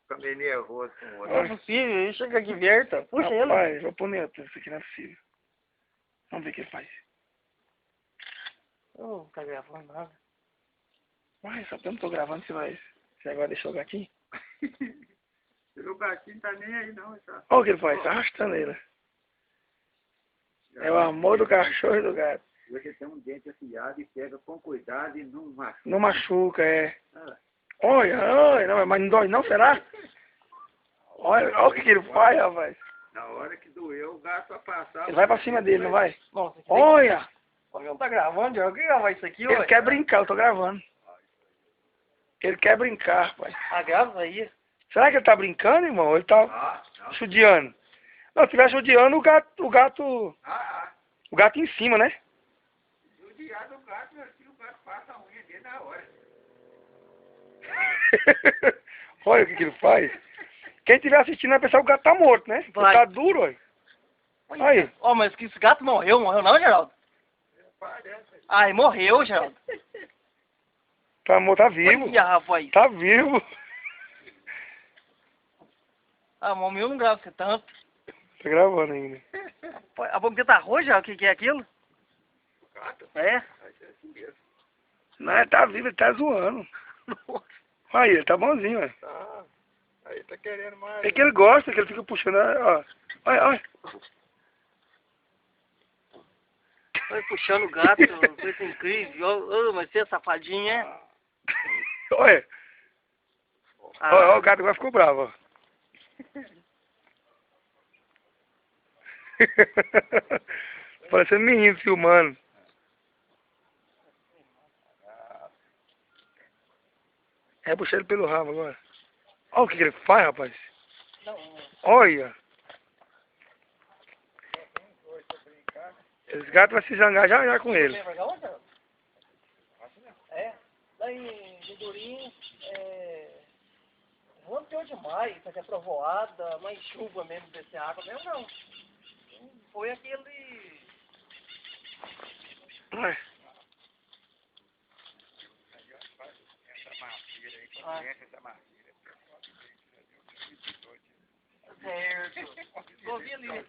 Fica meio nervoso com o Não é outro. possível, ele chega aqui verta. Puxa ele. Rapaz, vou pôr neutro, isso aqui não é possível. Vamos ver o que ele faz. Não tá gravando nada. Uai, só que eu não tô gravando, você agora deixou o gatinho? O gatinho tá nem aí não, tá? Olha o que ele faz, tá arrastando ele. É o amor do cachorro e do gato. Você tem um dente afiado e pega com cuidado e não machuca. Não machuca, é. Ah, Olha, não, mas não dói não, será? Olha o que ele faz, rapaz. na hora que doeu, o gato vai passar. Ele vai pra cima dele, não vai? Nossa, aqui Olha! Olha, não tá gravando, Diego. Quem gravar isso aqui, Ele ué? quer brincar, eu tô gravando. Ele quer brincar, rapaz. Ah, grava aí. Será que ele tá brincando, irmão? Ou ele tá Não. judiando? Não, se estiver judiando, o gato em cima, né? O dia do gato, assim, o gato passa a unha dele na hora. Olha o que ele faz. Quem estiver assistindo vai pensar que o gato tá morto, né? Ele Vai. tá duro, olha. Aí. Ó, mas que esse gato morreu não, Geraldo? Ai, morreu, Geraldo. Tá vivo. Olha, rapaz. Tá vivo. Ah, mas o meu não grava você tanto. Tá gravando ainda. A boca dele tá roxa, o que é aquilo? Gato? É? Vai ser assim mesmo. Não, ele tá vivo, ele tá zoando. Aí, ele tá bonzinho, olha. Tá. Aí tá querendo mais. É que ele gosta, que ele fica puxando, ó. Olha. Vai puxando o gato, coisa incrível. Ô, mas você é safadinho, é? Olha. Ah. Olha, o gato agora ficou bravo, ó. Parecendo menino filmando. É puxar ele pelo rabo agora. Olha o que ele faz, rapaz. Olha. Esse gato vai se zangar já com ele. É, lá em Lindorim, rompeu demais, tá que é trovoada, mas chuva mesmo, descer água mesmo não. Foi aquele... Ai. Essa marfilha. Certo. Tô ouvindo ali.